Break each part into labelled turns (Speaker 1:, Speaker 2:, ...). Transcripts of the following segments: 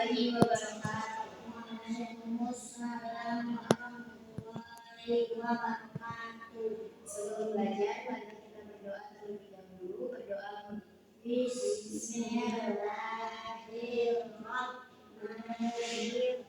Speaker 1: warahmatullahi wabarakatuh. Waalaikumsalam warahmatullahi wabarakatuh. Sebelum belajar, mari kita berdoa terlebih dahulu. Berdoa Bismillahirrahmanirrahim.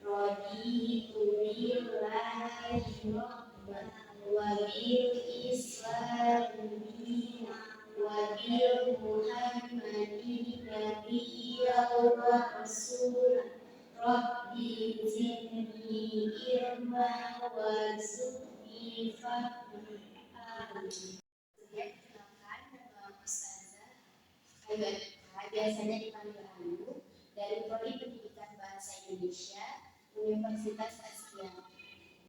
Speaker 1: Raditu billahi rabban wa bil islami wa bil muhammadin nabiyyan wa rasulan. Rabbi zidni ilma warzuqni fahma. Amin. Perkenalkan, nama Ustazah Ayu, biasanya dipanggil Ayu, dari Prodi Pendidikan Bahasa Indonesia Universitas Asia.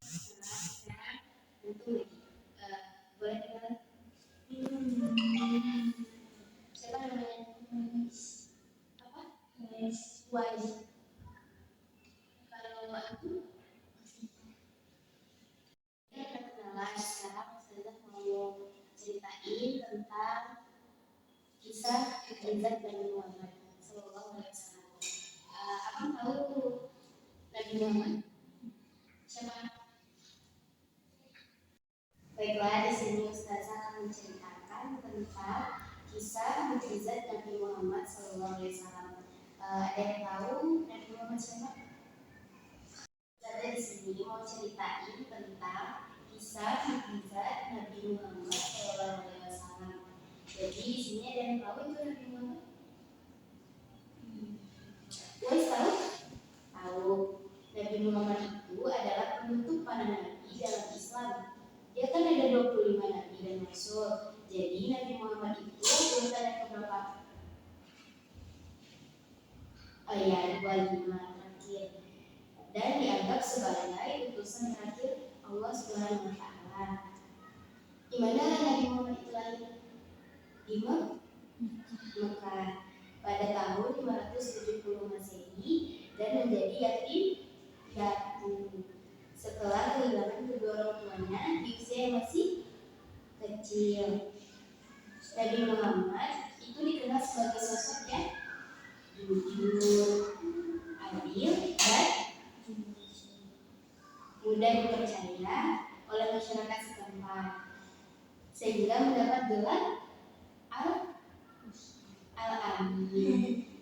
Speaker 1: Sekarang untuk boleh dengar? Siapa namanya? Apa? Wais. Kalau aku kenalan, sekarang saya mau ceritain tentang kisah Khadijah dan Muhammad Sallallahu Alaihi Wasallam. Abang tahu Nabi Muhammad? Siapa? Baiklah, di sini Ustazah akan menceritakan tentang kisah mukjizat Nabi Muhammad Sallallahu Alaihi Wasallam. Ada yang tahu Nabi Muhammad siapa? Ustazah di sini mau ceritain tentang kisah mukjizat Nabi Muhammad Sallallahu Alaihi Wasallam. Jadi di sini ada yang tahu itu Nabi Muhammad? Wais tahu? Tahu. Nabi Muhammad itu adalah penutup para nabi dalam Islam. Dia kan ada 25 nabi dan rasul. Jadi Nabi Muhammad itu urutan yang keberapa? Oh iya, 25 terakhir. Dan dianggap sebagai utusan terakhir Allah Subhanahu wa taala. Di mana Nabi Muhammad itu lahir? Di Mekah pada tahun 570 Masehi dan menjadi yatim piatu setelah kehilangan kedua orang tuanya di usia yang masih kecil. Nabi Muhammad itu dikenal sebagai sosok yang jujur, adil, dan mudah dipercaya oleh masyarakat setempat, sehingga mendapat gelar Al-Amin.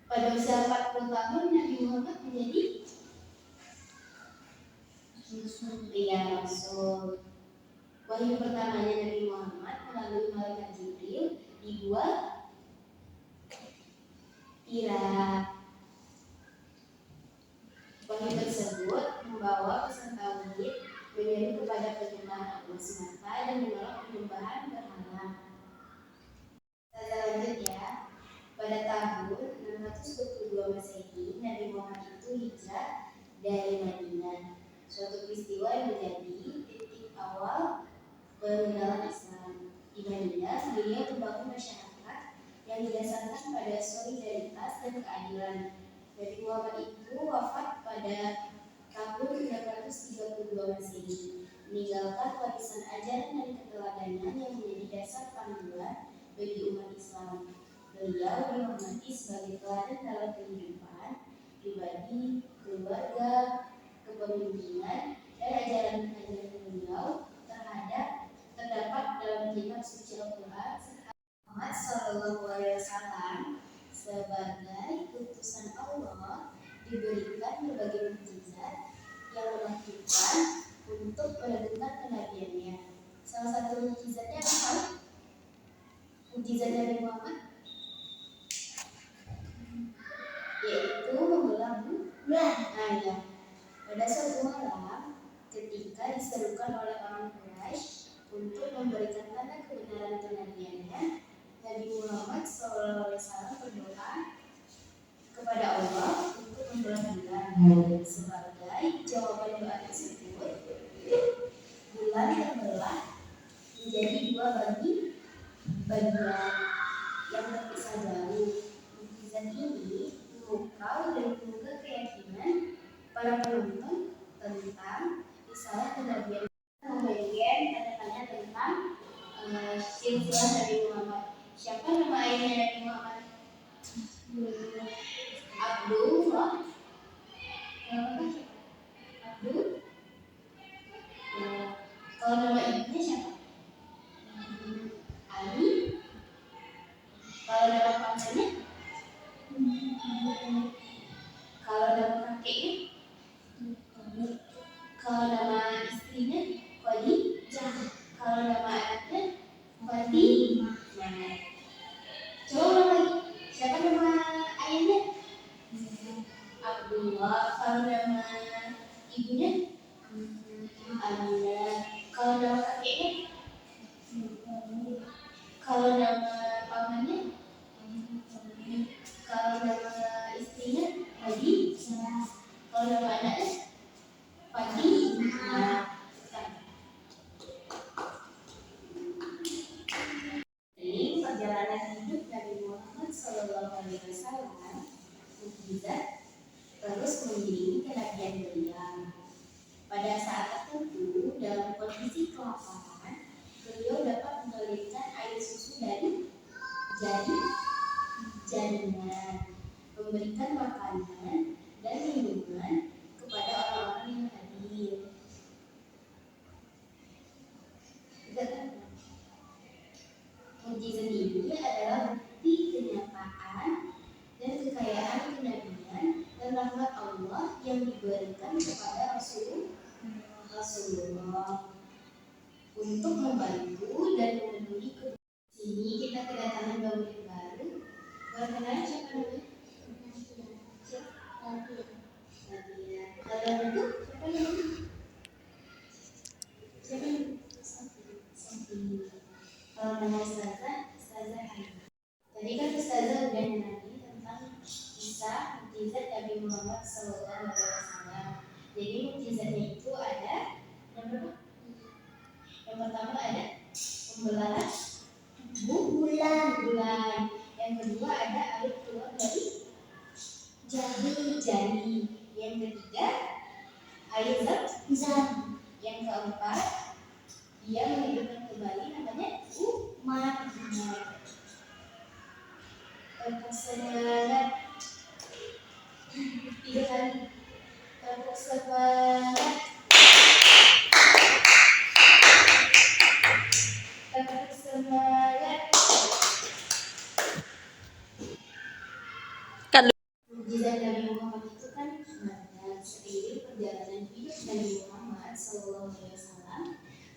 Speaker 1: Pada usia 40 tahun Nabi Muhammad menjadi Rasul. Wahyu pertamanya Nabi Muhammad melalui malaikat Jibril di Gua Hira. Wahyu tersebut membawa pesan tauhid, menyeru kepada penyembahan Allah semata dan menolak penyembahan berhala. Kita lanjut ya. Pada tahun 622 Masehi, Nabi Muhammad itu hijrah dari Madinah, suatu peristiwa yang menjadi titik awal pengenalan Islam. Di Madinah, beliau membangun masyarakat yang didasarkan pada solidaritas dan keadilan. Nabi Muhammad itu wafat pada tahun 632 Masehi, meninggalkan warisan ajaran dan keteladanan yang menjadi dasar panduan bagi umat Islam. Beliau dihormati sebagai teladan dalam kehidupan pribadi, keluarga, kepemimpinan, dan ajaran-ajaran beliau terdapat dalam kitab suci Al-Quran. Muhammad Sallallahu Alaihi Wasallam sebagai utusan Allah diberikan berbagai mukjizat yang menakjubkan untuk menentukan kenabiannya. Salah satu mukjizatnya apa? Mukjizat Nabi Muhammad yaitu membelah ya. Pada suatu malam ketika diserukan oleh orang Quraisy untuk memberikan tanda kebenaran kenabiannya, Nabi Muhammad SAW berdoa kepada Allah untuk membelah bulan. Sebagai jawaban doa tersebut, bulan terbelah menjadi dua bagian yang terpisah jauh. Mukjizat ini memukau dan menggugah keyakinan para penonton tentang risalah kenabian. Membagikan tanda-tanda tentang silsilah Nabi Muhammad. Siapa nama ayahnya Nabi Muhammad? Abdullah. Nama siapa? Abdul. Kalau nama ibunya siapa? Ali. Kalau nama pamannya? Kalau nama kakeknya? Kalau nama istrinya? Khadijah. Kalau nama anaknya? Fatimah. Coba ulang lagi. Siapa nama ayahnya? Abdullah. Kalau nama ibunya? Aminah. Kalau nama kakeknya? Kalau nama pamannya? Kalau nama istrinya? Khadijah. Kalau nama anaknya? Fatimah. Ini perjalanan hidup Nabi Muhammad SAW mukjizat terus mengiringi kenabian beliau. Pada saat tertentu dalam kondisi kelaparan, beliau dapat mengalirkan air susu dari jaringan, memberikan makanan dan minuman kepada orang-orang yang hadir. Mukjizat ini adalah bukti kenyataan dan kekayaan kenabian dan rahmat Allah yang diberikan kepada Rasulullah untuk membantu dan memenuhi kebutuhan. Sini kita kedatangan bangunan baru. Perkenalan siapa namanya? Nadia. Kalau itu siapa namanya? Siapa namanya? Sofi. Kalau nama Ustazah Hana. Tadi kan Ustazah udah nyanyi tentang kisah mukjizat Nabi Muhammad SAW. Jadi mukjizatnya itu ada yang berapa? Yang pertama ada pembelahan bulan. Yang kedua ada air keluar dari jari. Yang ketiga air zam. Yang keempat dia menghidupkan kembali namanya umat. Tepuk semangat 3 kali. Tepuk semangat. Tepuk semangat. Mukjizat Nabi Muhammad itu kan banyak. Seiring perjalanan hidup Nabi Muhammad SAW,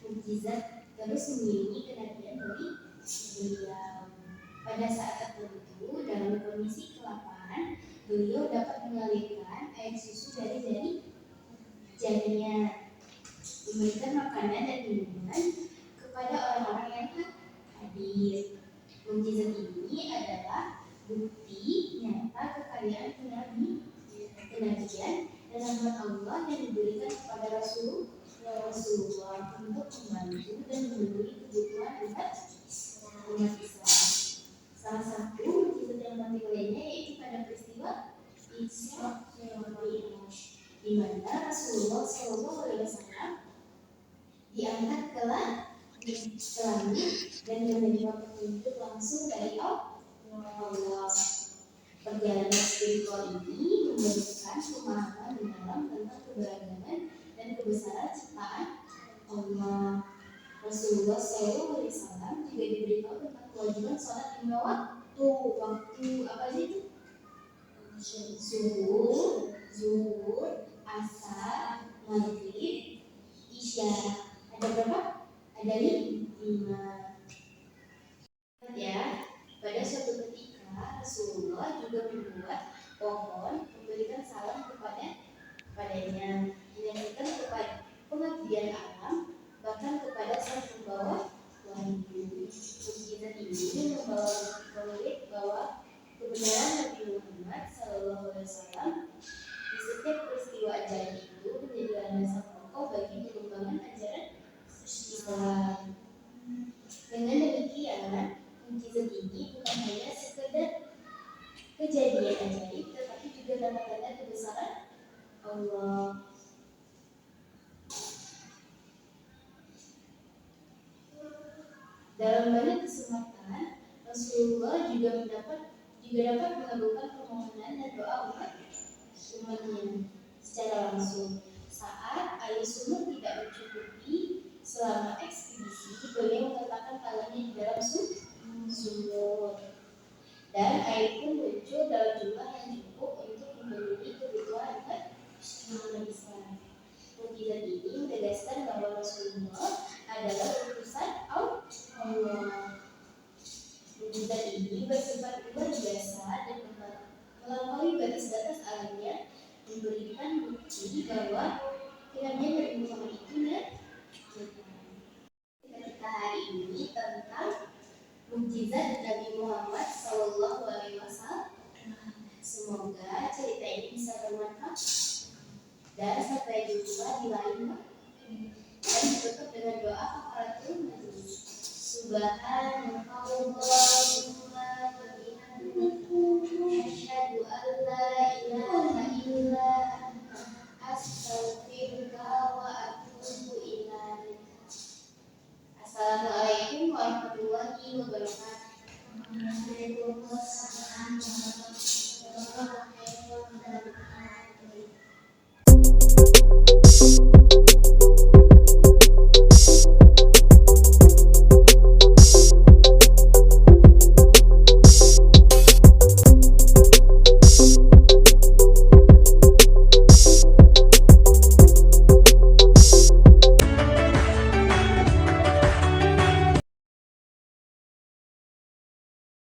Speaker 1: mukjizat terus mengiringi kenabian dari beliau. Pada saat tertentu dalam kondisi kelaparan, beliau dapat mengalirkan air susu dari jarinya, memberikan makanan dan minuman kepada orang-orang yang hadir. Mukjizat ini adalah bukti nyata kekayaan kenabian dan rahmat Allah yang diberikan kepada Rasulullah untuk membantu dan memenuhi kebutuhan umat Islam. Salah satu mukjizat yang penting lainnya yaitu pada peristiwa Isra Mi'raj, di mana Rasulullah SAW diangkat ke langit dan menerima petunjuk langsung dari Allah. Perjalanan spiritual ini memberikan pemahaman mendalam tentang keberagaman dan kebesaran ciptaan Allah. Rasulullah SAW juga diberitahu tentang kewajiban sholat lima waktu apa aja itu? Zuhur, asar, maghrib, isya. Ada berapa? Ada 5. Ya, pada suatu ketika Rasulullah juga membuat pohon memberikan salam kepadanya, menyampaikan kepada pengabdian alam, bahkan kepada sang pembawa wahyu. Mukjizat ini membawa bahwa kebenaran Nabi Muhammad SAW di setiap peristiwa ajaib itu menjadi landasan pokok bagi pengembangan ajaran Islam. Dengan demikian, mukjizat ini bukan hanya sekedar kejadian ajaib, tetapi juga tanda-tanda kebesaran Allah. Dalam banyak kesempatan, Rasulullah juga juga dapat mengabulkan permohonan dan doa umatnya secara langsung. Saat air sumur tidak mencukupi selama ekspedisi, beliau meletakkan tangannya di dalam sumur dan air pun muncul dalam jumlah yang cukup untuk memenuhi kebutuhan manusia. Mukjizat ini menegaskan bahwa Rasulullah adalah utusan Allah. Mukjizat ini bersifat luar biasa dan melampaui batas-batas alamnya, memberikan bukti bahwa kenabian Nabi Muhammad itu kita hari ini tentang mukjizat Nabi Muhammad SAW. Semoga cerita ini bisa bermanfaat dan sampai jumpa di lain dan ditutup dengan doa kafaratul majlis. Subhanallah.